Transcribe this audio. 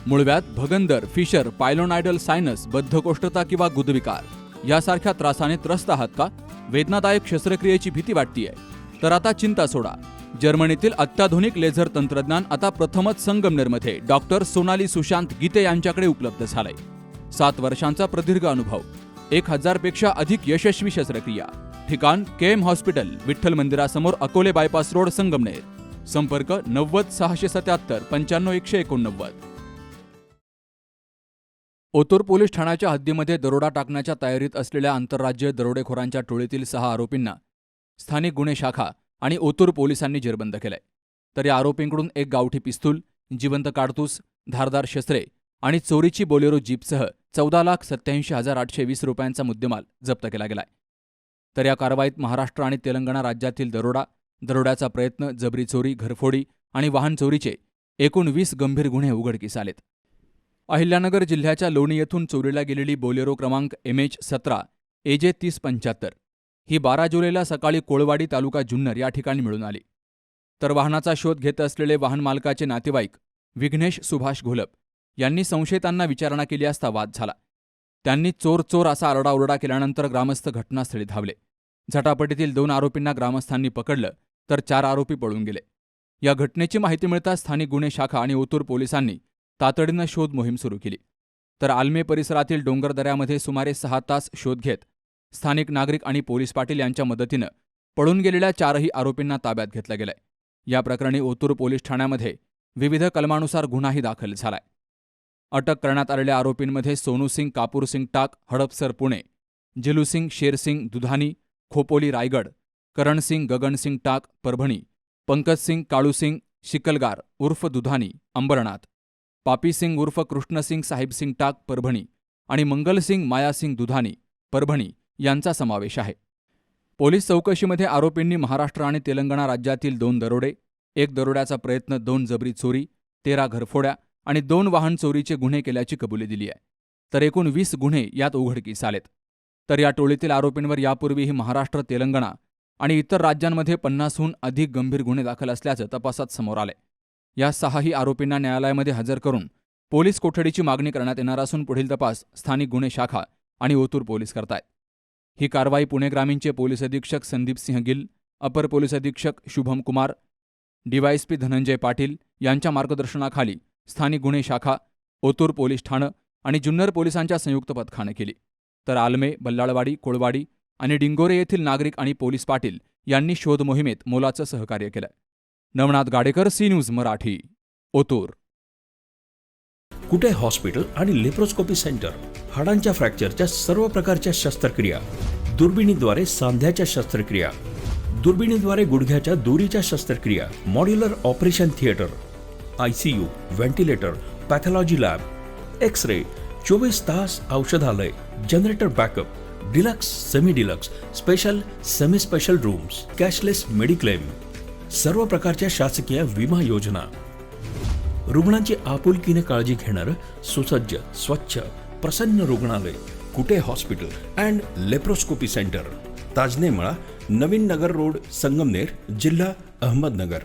मूळव्याध, भगंदर, fissure, पायलोनायडल sinus, बद्धकोष्ठता किंवा गुदविकार यासारख्या त्रासाने त्रस्त आहात का? वेदनादायक शस्त्रक्रियेची भीती वाटतेय? तर आता चिंता सोडा. जर्मनीतील अत्याधुनिक लेझर तंत्रज्ञान आता प्रथमच संगमनेरमध्ये डॉक्टर सोनाली सुशांत गीते यांच्याकडे उपलब्ध झालंय. 7 वर्षांचा प्रदीर्घ अनुभव, 1000 पेक्षा अधिक यशस्वी शस्त्रक्रिया. ठिकाण केएम हॉस्पिटल, विठ्ठल मंदिरासमोर, अकोले बायपास रोड, संगमनेर. संपर्क 90 677 95 189. ओतूर पोलीस ठाण्याच्या हद्दीमध्ये दरोडा टाकण्याच्या तयारीत असलेल्या आंतरराज्य दरोडेखोरांच्या टोळीतील 6 आरोपींना स्थानिक गुन्हे शाखा आणि ओतूर पोलिसांनी जेरबंद केलंय. तर या आरोपींकडून एक गावठी पिस्तूल, जिवंत काडतूस, धारदार शस्त्रे आणि चोरीची बोलेरो जीपसह 14,87,820 रुपयांचा मुद्देमाल जप्त केला गेलाय. तर या कारवाईत महाराष्ट्र आणि तेलंगणा राज्यातील दरोड्याचा प्रयत्न, जबरी चोरी, घरफोडी आणि वाहन चोरीचे एकूण 20 गंभीर गुन्हे उघडकीस आलेत. अहिल्यानगर जिल्ह्याच्या लोणी येथून चोरीला गेलेली बोलेरो क्रमांक MH17 AJ 3075 ही 12 जुलैला सकाळी कोळवाडी, तालुका जुन्नर या ठिकाणी मिळून आली. तर वाहनाचा शोध घेत असलेले वाहन मालकाचे नातेवाईक विघ्नेश सुभाष घोलप यांनी संशयितांना विचारणा केली असता वाद झाला. त्यांनी चोर चोर असा आरडाओरडा केल्यानंतर ग्रामस्थ घटनास्थळी धावले. झटापटीतील 2 आरोपींना ग्रामस्थांनी पकडलं, तर 4 आरोपी पळून गेले. या घटनेची माहिती मिळताच स्थानिक गुन्हे शाखा आणि ओतूर पोलिसांनी तातडीनं शोध मोहीम सुरू केली. तर आलमे परिसरातील डोंगरदऱ्यामध्ये सुमारे 6 तास शोध घेत स्थानिक नागरिक आणि पोलीस पाटील यांच्या मदतीनं पळून गेलेल्या 4ही आरोपींना ताब्यात घेतलं गेलंय. या प्रकरणी ओतूर पोलीस ठाण्यामध्ये विविध कलमानुसार गुन्हाही दाखल झालाय. अटक करण्यात आलेल्या आरोपींमध्ये सोनूसिंग कापूरसिंग टाक, हडपसर, पुणे, जिलूसिंग शेरसिंग दुधानी, खोपोली, रायगड, करणसिंग गगनसिंग टाक, परभणी, पंकजसिंग काळूसिंग शिकलगार उर्फ दुधानी, अंबरनाथ, पापीसिंग उर्फ कृष्णसिंग साहिबसिंग टाक, परभणी आणि मंगलसिंग मायासिंग दुधानी, परभणी यांचा समावेश आहे. पोलीस चौकशीमध्ये आरोपींनी महाराष्ट्र आणि तेलंगणा राज्यातील 2 दरोडे, 1 दरोड्याचा प्रयत्न, 2 जबरी चोरी, 13 घरफोड्या आणि 2 वाहन चोरीचे गुन्हे केल्याची कबुली दिली आहे. तर एकूण 20 गुन्हे यात उघडकीस आलेत. तर या टोळीतील आरोपींवर यापूर्वीही महाराष्ट्र, तेलंगणा आणि इतर राज्यांमध्ये 50हून अधिक गंभीर गुन्हे दाखल असल्याचं तपासात समोर आलंय. या 6ही आरोपींना न्यायालयामध्ये हजर करून पोलीस कोठडीची मागणी करण्यात येणार असून पुढील तपास स्थानिक गुन्हे शाखा आणि ओतूर पोलीस करतायत. ही कारवाई पुणे ग्रामीणचे पोलीस अधीक्षक संदीप सिंह गिल, अपर पोलीस अधीक्षक शुभम कुमार, DYSP धनंजय पाटील यांच्या मार्गदर्शनाखाली स्थानिक गुन्हे शाखा, ओतूर पोलीस ठाणं आणि जुन्नर पोलिसांच्या संयुक्त पथकानं केली. तर आलमे, बल्लाळवाडी, कोळवाडी आणि डिंगोरे येथील नागरिक आणि पोलीस पाटील यांनी शोध मोहिमेत मोलाचं सहकार्य केलं. Navnath Gadekar, C News Marathi, Otur. कुठे हॉस्पिटल आणि लेप्रोस्कोपी सेंटर, हाडांच्या फ्रॅक्चरच्या सर्व प्रकारच्या शस्त्रक्रिया, दुर्बिणीद्वारे सांध्याच्या शस्त्रक्रिया, दुर्बिणीद्वारे गुडघ्याच्या दोरीच्या शस्त्रक्रिया, modular operation theatre, ICU, ventilator, pathology lab, X ray, 24 तास औषधालय, generator backup, deluxe, semi deluxe, special, semi special rooms, cashless mediclaim, सर्व प्रकारच्या शासकीय विमा योजना, रुग्णांची आपुलकीने काळजी घेणारं सुसज्ज, स्वच्छ, प्रसन्न रुग्णालय, Kute hospital and laparoscopy centre, Tajane मळा, नवीन नगर रोड, संगमनेर, जिल्हा अहमदनगर.